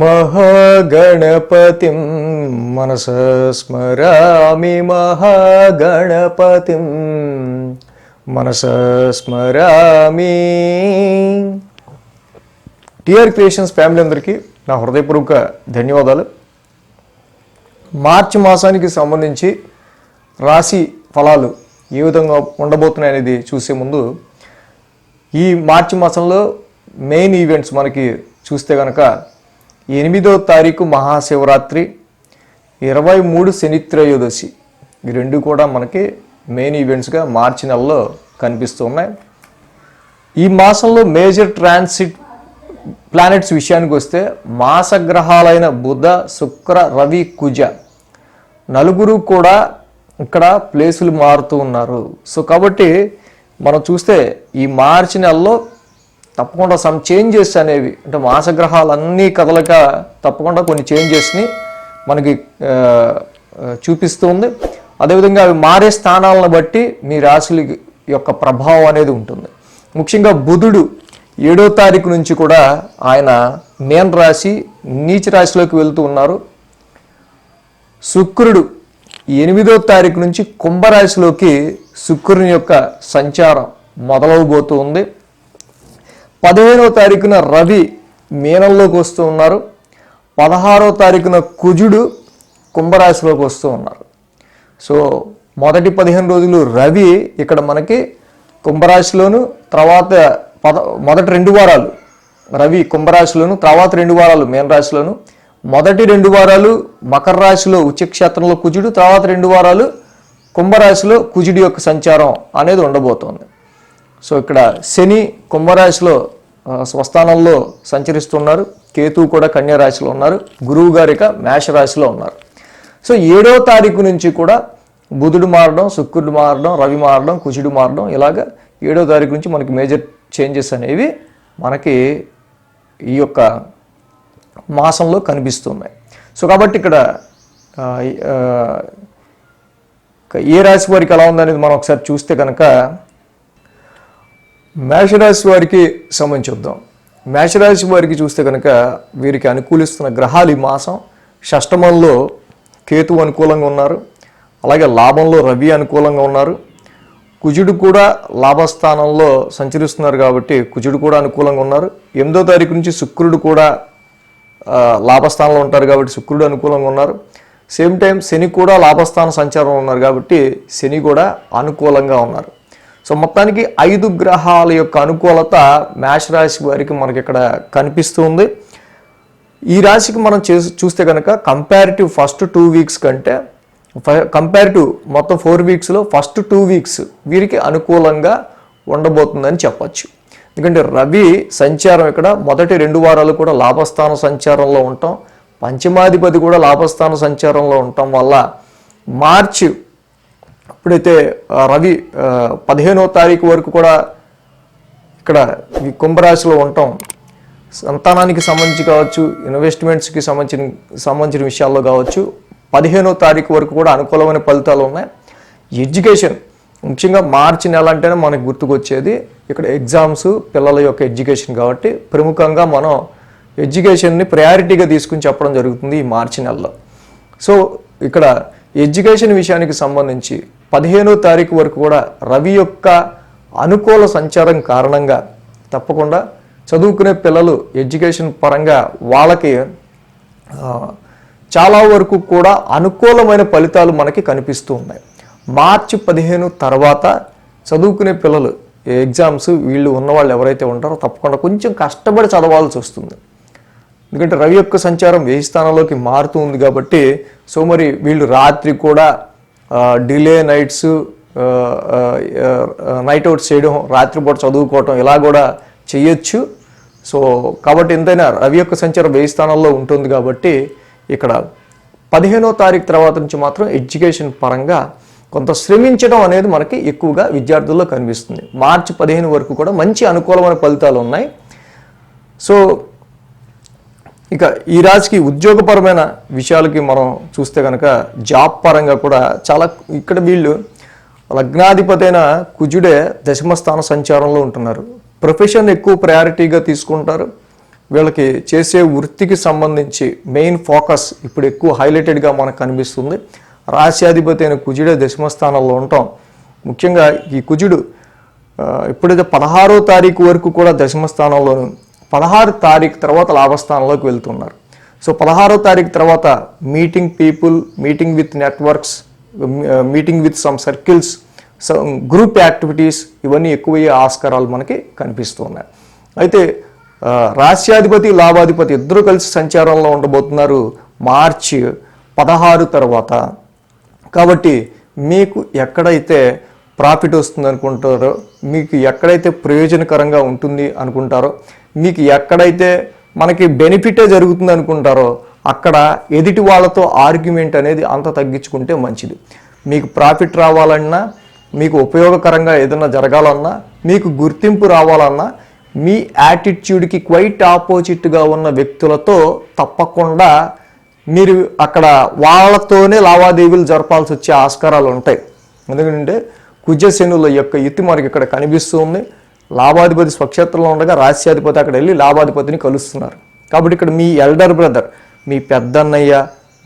మహాగణపతిం మనసా స్మరామి మహాగణపతిం మనసా స్మరామి. TR creations family అందరికీ నా హృదయపూర్వక ధన్యవాదాలు. మార్చి మాసానికి సంబంధించి రాశి ఫలాలు ఏ విధంగా ఉండబోతున్నాయి అనేది చూసే ముందు ఈ మార్చి మాసంలో మెయిన్ ఈవెంట్స్ మనకి చూస్తే కనుక 8వ తారీఖు మహాశివరాత్రి, 23 శని త్రయోదశి, ఈ రెండు కూడా మనకి మెయిన్ ఈవెంట్స్గా మార్చి నెలలో కనిపిస్తున్నాయి. ఈ మాసంలో మేజర్ ట్రాన్సిట్ ప్లానెట్స్ విషయానికి వస్తే మాసగ్రహాలైన బుధ, శుక్ర, రవి, కుజ నలుగురు కూడా ఇక్కడ ప్లేసులు మారుతూ ఉన్నారు. సో కాబట్టి మనం చూస్తే ఈ మార్చి నెలలో తప్పకుండా సమ్ చేంజెస్ అనేవి, అంటే మాసగ్రహాలన్నీ కదలక తప్పకుండా కొన్ని చేంజెస్ని మనకి చూపిస్తుంది. అదేవిధంగా అవి మారే స్థానాలను బట్టి మీ రాశుల యొక్క ప్రభావం అనేది ఉంటుంది. ముఖ్యంగా బుధుడు 7వ తారీఖు నుంచి కూడా ఆయన మీన రాశి నీచ రాశిలోకి వెళ్తూ ఉన్నారు. శుక్రుడు 8వ తారీఖు నుంచి కుంభరాశిలోకి శుక్రుని యొక్క సంచారం మొదలవబోతూ ఉంది. 15వ తారీఖున రవి మీనంలోకి వస్తూ ఉన్నారు. 16వ తారీఖున కుజుడు కుంభరాశిలోకి వస్తూ ఉన్నారు. సో మొదటి 15 రోజులు రవి ఇక్కడ మనకి కుంభరాశిలోను, తర్వాత మొదటి 2 వారాలు రవి కుంభరాశిలోను, తర్వాత 2 వారాలు మీన రాశిలోను, మొదటి 2 వారాలు మకర రాశిలో ఉచ్చక్షేత్రంలో కుజుడు, తర్వాత 2 వారాలు కుంభరాశిలో కుజుడి యొక్క సంచారం అనేది ఉండబోతోంది. సో ఇక్కడ శని కుంభరాశిలో స్వస్థానంలో సంచరిస్తున్నారు, కేతువు కూడా కన్యా రాశిలో ఉన్నారు, గురువు గారిక మేషరాశిలో ఉన్నారు. సో 7వ తారీఖు నుంచి కూడా బుధుడు మారడం, శుక్రుడు మారడం, రవి మారడం, కుజుడు మారడం, ఇలాగ 7వ తారీఖు నుంచి మనకి మేజర్ చేంజెస్ అనేవి మనకి ఈ యొక్క మాసంలో కనిపిస్తున్నాయి. సో కాబట్టి ఇక్కడ ఏ రాశి వారికి ఎలా ఉందనేది మనం ఒకసారి చూస్తే కనుక మేషరాశి వారికి సంబంధించి చూద్దాం. మేషరాశి వారికి చూస్తే కనుక వీరికి అనుకూలిస్తున్న గ్రహాలు ఈ మాసం షష్టమంలో కేతువు అనుకూలంగా ఉన్నారు, అలాగే లాభంలో రవి అనుకూలంగా ఉన్నారు, కుజుడు కూడా లాభస్థానంలో సంచరిస్తున్నారు కాబట్టి కుజుడు కూడా అనుకూలంగా ఉన్నారు. 8వ తారీఖు నుంచి శుక్రుడు కూడా లాభస్థానంలో ఉంటారు కాబట్టి శుక్రుడు అనుకూలంగా ఉన్నారు. సేమ్ టైం శని కూడా లాభస్థాన సంచారంలో ఉన్నారు కాబట్టి శని కూడా అనుకూలంగా ఉన్నారు. సో మొత్తానికి 5 గ్రహాల యొక్క అనుకూలత మేషరాశి వారికి మనకి ఇక్కడ కనిపిస్తుంది. ఈ రాశికి మనం చూస్తే కనుక కంపారిటివ్ ఫస్ట్ 2 వీక్స్ కంటే కంపారిటివ్ మొత్తం 4 వీక్స్లో ఫస్ట్ 2 వీక్స్ వీరికి అనుకూలంగా ఉండబోతుందని చెప్పచ్చు. ఎందుకంటే రవి సంచారం ఇక్కడ మొదటి 2 వారాలు కూడా లాభస్థాన సంచారంలో ఉంటాం, పంచమాధిపతి కూడా లాభస్థాన సంచారంలో ఉండటం వల్ల మార్చి ఎప్పుడైతే రవి 15వ తారీఖు వరకు కూడా ఇక్కడ ఈ కుంభరాశిలో ఉండటం సంతానానికి సంబంధించి కావచ్చు, ఇన్వెస్ట్మెంట్స్కి సంబంధించిన విషయాల్లో కావచ్చు, 15వ తారీఖు వరకు కూడా అనుకూలమైన ఫలితాలు ఉన్నాయి. ఎడ్యుకేషన్ ముఖ్యంగా మార్చి నెల అంటేనే మనకు గుర్తుకొచ్చేది ఇక్కడ ఎగ్జామ్స్, పిల్లల యొక్క ఎడ్యుకేషన్ కాబట్టి ప్రముఖంగా మనం ఎడ్యుకేషన్ని ప్రయారిటీగా తీసుకుని చెప్పడం జరుగుతుంది ఈ మార్చి నెలలో. సో ఇక్కడ ఎడ్యుకేషన్ విషయానికి సంబంధించి 15వ తారీఖు వరకు కూడా రవి యొక్క అనుకూల సంచారం కారణంగా తప్పకుండా చదువుకునే పిల్లలు ఎడ్యుకేషన్ పరంగా వాళ్ళకి చాలా వరకు కూడా అనుకూలమైన ఫలితాలు మనకి కనిపిస్తూ ఉన్నాయి. మార్చి 15 తర్వాత చదువుకునే పిల్లలు ఎగ్జామ్స్ వీళ్ళు ఉన్నవాళ్ళు ఎవరైతే ఉంటారో తప్పకుండా కొంచెం కష్టపడి చదవాల్సి వస్తుంది. ఎందుకంటే రవి యొక్క సంచారం 1000 స్థానంలోకి మారుతూ ఉంది కాబట్టి సో మరి వీళ్ళు రాత్రి కూడా డిలే నైట్స్, నైట్ అవుట్స్ చేయడం, రాత్రిపూట చదువుకోవటం ఇలా కూడా చేయొచ్చు. సో కాబట్టి ఎంతైనా రవి యొక్క సంచారం 1000 స్థానాల్లో ఉంటుంది కాబట్టి ఇక్కడ 15వ తారీఖు తర్వాత నుంచి మాత్రం ఎడ్యుకేషన్ పరంగా కొంత శ్రమించడం అనేది మనకి ఎక్కువగా విద్యార్థుల్లో కనిపిస్తుంది. మార్చి 15 వరకు కూడా మంచి అనుకూలమైన ఫలితాలు ఉన్నాయి. సో ఇక ఈ రాశికి ఉద్యోగపరమైన విషయాలకి మనం చూస్తే కనుక జాబ్ పరంగా కూడా చాలా ఇక్కడ వీళ్ళు లగ్నాధిపతి అయిన కుజుడే 10వ స్థాన సంచారంలో ఉంటున్నారు. ప్రొఫెషన్ ఎక్కువ ప్రయారిటీగా తీసుకుంటారు. వీళ్ళకి చేసే వృత్తికి సంబంధించి మెయిన్ ఫోకస్ ఇప్పుడు ఎక్కువ హైలైటెడ్గా మనకు కనిపిస్తుంది. రాశ్యాధిపతి అయిన కుజుడే దశమ స్థానంలో ఉంటాం. ముఖ్యంగా ఈ కుజుడు ఇప్పుడైతే 16వ తారీఖు వరకు కూడా దశమ స్థానంలోను, 16 తారీఖు తర్వాత లాభస్థానంలోకి వెళ్తున్నారు. సో 16వ తారీఖు తర్వాత meeting people, meeting with networks, meeting with some circles, group activities ఇవన్నీ ఎక్కువయ్యే ఆస్కారాలు మనకి కనిపిస్తున్నాయి. అయితే రాశ్యాధిపతి లాభాధిపతి ఇద్దరు కలిసి సంచారంలో ఉండబోతున్నారు మార్చి 16 తర్వాత. కాబట్టి మీకు ఎక్కడైతే ప్రాఫిట్ వస్తుంది అనుకుంటారో, మీకు ఎక్కడైతే ప్రయోజనకరంగా ఉంటుంది అనుకుంటారో, మీకు ఎక్కడైతే మనకి బెనిఫిటే జరుగుతుంది అనుకుంటారో అక్కడ ఎదుటి వాళ్ళతో ఆర్గ్యుమెంట్ అనేది అంత తగ్గించుకుంటే మంచిది. మీకు ప్రాఫిట్ రావాలన్నా, మీకు ఉపయోగకరంగా ఏదైనా జరగాలన్నా, మీకు గుర్తింపు రావాలన్నా మీ యాటిట్యూడ్కి క్వైట్ ఆపోజిట్గా ఉన్న వ్యక్తులతో తప్పకుండా మీరు అక్కడ వాళ్ళతోనే లావాదేవీలు జరపాల్సి వచ్చే ఆస్కారాలు ఉంటాయి. ఎందుకంటే కుజశనుల యొక్క యుతి మనకి ఇక్కడ కనిపిస్తుంది. లాభాధిపతి స్వక్షేత్రంలో ఉండగా రాశ్యాధిపతి అక్కడ వెళ్ళి లాభాధిపతిని కలుస్తున్నారు. కాబట్టి ఇక్కడ మీ ఎల్డర్ బ్రదర్, మీ పెద్దన్నయ్య,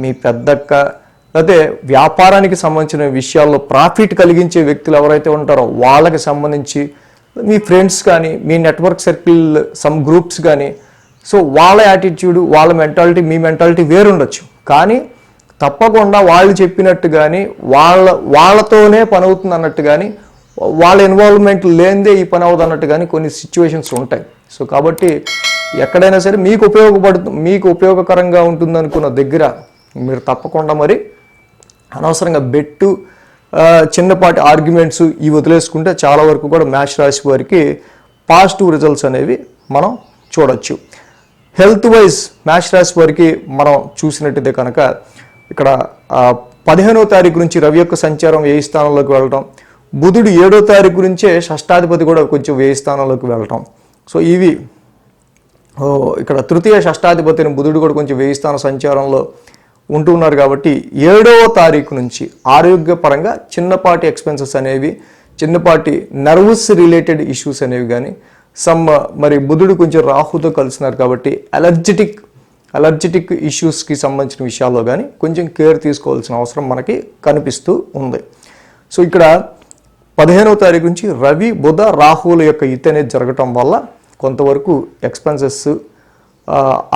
మీ పెద్దక్క, లేకపోతే వ్యాపారానికి సంబంధించిన విషయాల్లో ప్రాఫిట్ కలిగించే వ్యక్తులు ఎవరైతే ఉంటారో వాళ్ళకి సంబంధించి మీ ఫ్రెండ్స్ కానీ, మీ నెట్వర్క్ సర్కిల్ సమ్ గ్రూప్స్ కానీ, సో వాళ్ళ యాటిట్యూడ్, వాళ్ళ మెంటాలిటీ, మీ మెంటాలిటీ వేరుండొచ్చు. కానీ తప్పకుండా వాళ్ళు చెప్పినట్టు కానీ, వాళ్ళతోనే పని అవుతుంది అన్నట్టు కానీ, వాళ్ళ ఇన్వాల్వ్మెంట్ లేనిదే ఈ పని అవుతుంది అన్నట్టు కానీ కొన్ని సిచ్యువేషన్స్ ఉంటాయి. సో కాబట్టి ఎక్కడైనా సరే మీకు ఉపయోగకరంగా ఉంటుంది అనుకున్న దగ్గర మీరు తప్పకుండా మరి అనవసరంగా బెట్టు, చిన్నపాటి ఆర్గ్యుమెంట్స్ ఇవి వదిలేసుకుంటే చాలా వరకు కూడా మేష రాశి వారికి పాజిటివ్ రిజల్ట్స్ అనేవి మనం చూడొచ్చు. హెల్త్ వైజ్ మేష రాశి వారికి మనం చూసినట్టయితే కనుక ఇక్కడ 15వ తారీఖు నుంచి రవి యొక్క సంచారం 10వ స్థానంలోకి వెళ్ళటం, బుధుడు 7వ తారీఖు నుంచే షష్టాధిపతి కూడా కొంచెం 10వ స్థానంలోకి వెళ్ళటం. సో ఇవి ఇక్కడ తృతీయ షష్టాధిపతిని బుధుడు కూడా కొంచెం 10వ స్థాన సంచారంలో ఉంటున్నారు. కాబట్టి 7వ తారీఖు నుంచి ఆరోగ్యపరంగా చిన్నపాటి ఎక్స్పెన్సెస్ అనేవి, చిన్నపాటి నర్వస్ రిలేటెడ్ ఇష్యూస్ అనేవి కానీ, మరి బుధుడు కొంచెం రాహుతో కలిసినారు కాబట్టి అలర్జిటిక్ ఇష్యూస్కి సంబంధించిన విషయాల్లో కానీ కొంచెం కేర్ తీసుకోవాల్సిన అవసరం మనకి కనిపిస్తూ ఉంది. సో ఇక్కడ 15వ తారీఖు నుంచి రవి, బుధ, రాహువుల యొక్క యుతి అనేది జరగటం వల్ల కొంతవరకు ఎక్స్పెన్సెస్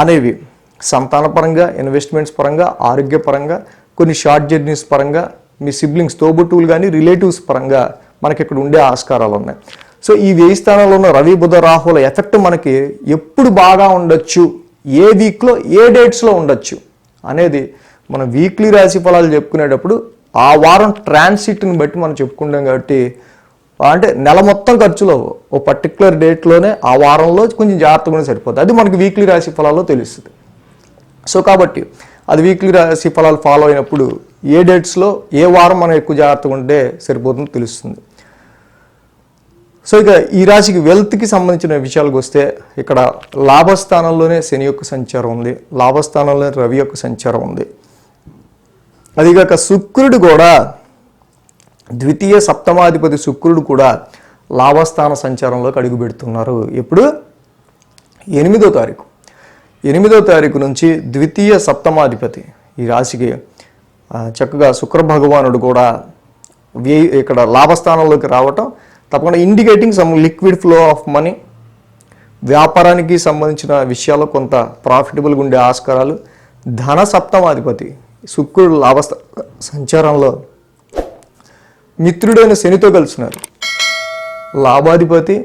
అనేవి సంతానపరంగా, ఇన్వెస్ట్మెంట్స్ పరంగా, ఆరోగ్యపరంగా, కొన్ని షార్ట్ జర్నీస్ పరంగా, మీ సిబ్లింగ్స్, తోబుట్టువులు కానీ రిలేటివ్స్ పరంగా మనకి ఇక్కడ ఉండే ఆస్కారాలు ఉన్నాయి. సో ఈ 10వ స్థానంలో ఉన్న రవి, బుధ, రాహుల ఎఫెక్ట్ మనకి ఎప్పుడు బాగా ఉండొచ్చు, ఏ వీక్లో ఏ డేట్స్లో ఉండొచ్చు అనేది మనం వీక్లీ రాశి ఫలాలు చెప్పుకునేటప్పుడు ఆ వారం ట్రాన్సిట్ని బట్టి మనం చెప్పుకుంటాం. కాబట్టి అంటే నెల మొత్తం ఖర్చులో ఓ పర్టికులర్ డేట్లోనే ఆ వారంలో కొంచెం జాగ్రత్తగా సరిపోతుంది. అది మనకి వీక్లీ రాశి ఫలాల్లో తెలుస్తుంది. సో కాబట్టి అది వీక్లీ రాశి ఫలాలు ఫాలో అయినప్పుడు ఏ డేట్స్లో ఏ వారం మనం ఎక్కువ జాగ్రత్తగా ఉంటే సరిపోతుందో తెలుస్తుంది. సో ఇక ఈ రాశికి వెల్త్కి సంబంధించిన విషయాలకు వస్తే ఇక్కడ లాభస్థానంలోనే శని యొక్క సంచారం ఉంది, లాభస్థానంలోనే రవి యొక్క సంచారం ఉంది. అదిగాక శుక్రుడు కూడా, ద్వితీయ సప్తమాధిపతి శుక్రుడు కూడా లాభస్థాన సంచారంలోకి అడుగు పెడుతున్నారు. ఎప్పుడు? 8వ తారీఖు. 8వ తారీఖు నుంచి ద్వితీయ సప్తమాధిపతి ఈ రాశికి చక్కగా శుక్ర భగవానుడు కూడా ఇక్కడ లాభస్థానంలోకి రావటం తప్పకుండా indicating some liquid flow of money, వ్యాపారానికి సంబంధించిన విషయాల్లో కొంత ప్రాఫిటబుల్గా ఉండే ఆస్కారాలు. ధన సప్తమాధిపతి శుక్రుడు సంచారంలో మిత్రుడైన శనితో కలిసినారు. లాభాధిపతి,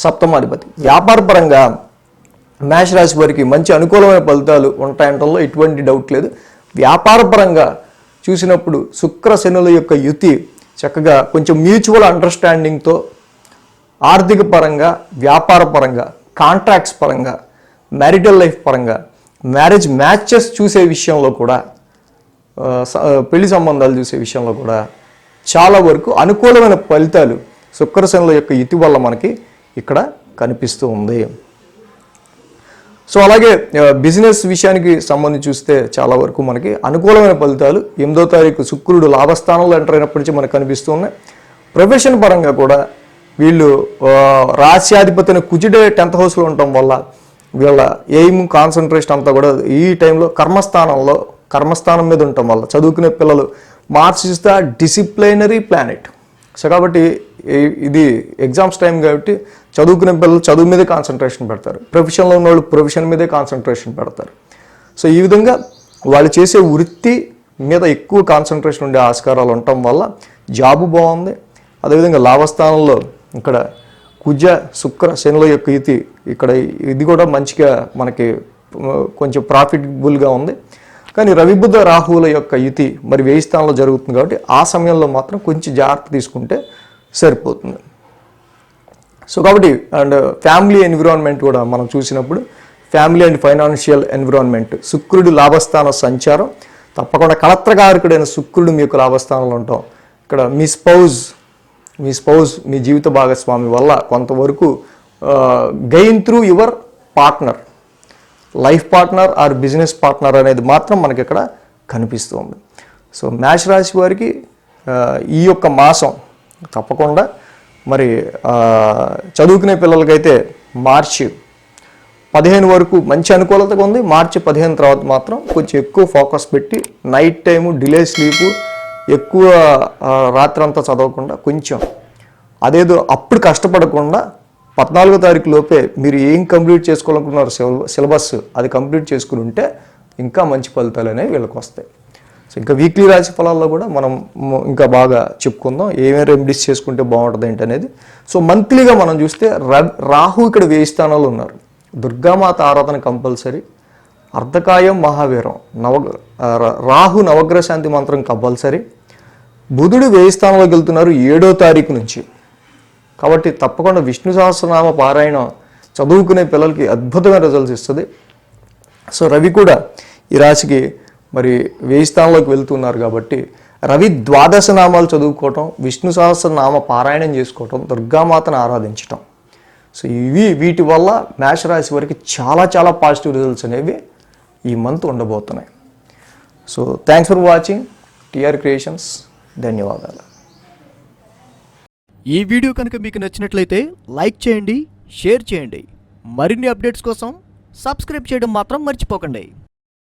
సప్తమాధిపతి. వ్యాపారపరంగా మేషరాశి వారికి మంచి అనుకూలమైన ఫలితాలు ఉంటాయంటల్లో ఎటువంటి డౌట్ లేదు. వ్యాపారపరంగా చూసినప్పుడు శుక్ర శనుల యొక్క యుతి చక్కగా కొంచెం మ్యూచువల్ అండర్స్టాండింగ్తో ఆర్థిక పరంగా, వ్యాపార పరంగా, కాంట్రాక్ట్స్ పరంగా, మ్యారిటల్ లైఫ్ పరంగా, మ్యారేజ్ మ్యాచెస్ చూసే విషయంలో కూడా, పెళ్లి సంబంధాలు చూసే విషయంలో కూడా చాలా వరకు అనుకూలమైన ఫలితాలు శుక్రశనుల యొక్క యుతి వల్ల మనకి ఇక్కడ కనిపిస్తూ ఉంది. సో అలాగే బిజినెస్ విషయానికి సంబంధించి చూస్తే చాలా వరకు మనకి అనుకూలమైన ఫలితాలు 8వ తారీఖు శుక్రుడు లాభస్థానంలో ఎంటర్ అయినప్పటి నుంచి మనకు కనిపిస్తూ ఉన్నాయి. ప్రొఫెషన్ పరంగా కూడా వీళ్ళు రాశ్యాధిపతిని కుజుడే 10th హౌస్లో ఉండటం వల్ల వీళ్ళ ఎయిమ్ కాన్సన్ట్రేషన్ అంతా కూడా ఈ టైంలో కర్మస్థానం మీద ఉండటం వల్ల చదువుకునే పిల్లలు, Mars is the disciplinary planet. So కాబట్టి ఇది ఎగ్జామ్స్ టైం కాబట్టి చదువుకునే పిల్లలు చదువు మీదే కాన్సన్ట్రేషన్ పెడతారు, ప్రొఫెషన్లో ఉన్న వాళ్ళు ప్రొఫెషన్ మీదే కాన్సన్ట్రేషన్ పెడతారు. సో ఈ విధంగా వాళ్ళు చేసే వృత్తి మీద ఎక్కువ కాన్సన్ట్రేషన్ ఉండే ఆస్కారాలు ఉండటం వల్ల జాబు బాగుంది. అదేవిధంగా లాభస్థానంలో ఇక్కడ కుజ శుక్ర శనుల యొక్క యుతి, ఇక్కడ ఇది కూడా మంచిగా మనకి కొంచెం ప్రాఫిటబుల్గా ఉంది. కానీ రవి బుధ రాహువుల యొక్క యుతి మరి 1000 స్థానంలో జరుగుతుంది కాబట్టి ఆ సమయంలో మాత్రం కొంచెం జాగ్రత్త తీసుకుంటే సరిపోతుంది. సో కాబట్టి అండ్ ఫ్యామిలీ ఎన్విరాన్మెంట్ కూడా మనం చూసినప్పుడు ఫ్యామిలీ అండ్ ఫైనాన్షియల్ ఎన్విరాన్మెంట్, శుక్రుడు లాభస్థాన సంచారం, తప్పకుండా కళత్రకారకుడైన శుక్రుడు మీ యొక్క లాభస్థానంలో ఉంటాం. ఇక్కడ మీ స్పౌజ్ మీ జీవిత భాగస్వామి వల్ల కొంతవరకు gain through your partner, life partner or business partner అనేది మాత్రం మనకి ఇక్కడ కనిపిస్తుంది. సో మేష రాశి వారికి ఈ యొక్క మాసం తప్పకుండా మరి చదువుకునే పిల్లలకైతే మార్చి 15 వరకు మంచి అనుకూలతగా ఉంది. మార్చి 15 తర్వాత మాత్రం కొంచెం ఎక్కువ ఫోకస్ పెట్టి నైట్ టైము డిలే స్లీపు, ఎక్కువ రాత్రంతా చదవకుండా కొంచెం అదేదో అప్పుడు కష్టపడకుండా 14వ తారీఖు లోపే మీరు ఏం కంప్లీట్ చేసుకోవాలనుకున్నారు సిలబస్ అది కంప్లీట్ చేసుకుని ఉంటే ఇంకా మంచి ఫలితాలు అనేవి వీళ్ళకి వస్తాయి. సో ఇంకా వీక్లీ రాశి ఫలాల్లో కూడా మనం ఇంకా బాగా చెప్పుకుందాం, ఏమేమి రెమెడీస్ చేసుకుంటే బాగుంటుంది ఏంటి అనేది. సో మంత్లీగా మనం చూస్తే రాహు ఇక్కడ 1000 స్థానాలు ఉన్నారు. దుర్గామాత ఆరాధన కంపల్సరీ, అర్ధకాయం మహావీరం, రాహు నవగ్రహ శాంతి మంత్రం కంపల్సరీ. బుధుడు 1000 స్థానంలోకి వెళ్తున్నారు 7వ తారీఖు నుంచి. కాబట్టి తప్పకుండా విష్ణు సహస్రనామ పారాయణం చదువుకునే పిల్లలకి అద్భుతమైన రిజల్ట్స్ ఇస్తుంది. సో రవి కూడా ఈ రాశికి మరి 1000 స్థానంలోకి వెళ్తున్నారు కాబట్టి రవి 12 నామాలు చదువుకోవటం, విష్ణు సహస్రనామ పారాయణం చేసుకోవటం, దుర్గామాతను ఆరాధించటం. సో వీటి వల్ల మేషరాశి వారికి చాలా చాలా పాజిటివ్ రిజల్ట్స్ అనేవి ఈ మంత్ ఉండబోతున్నాయి. So thanks for watching TR creations. ధన్యవాదాలు. ఈ వీడియో కనుక మీకు నచ్చినట్లయితే లైక్ చేయండి, షేర్ చేయండి. మరిన్ని అప్డేట్స్ కోసం సబ్స్క్రైబ్ చేయడం మాత్రం మర్చిపోకండి.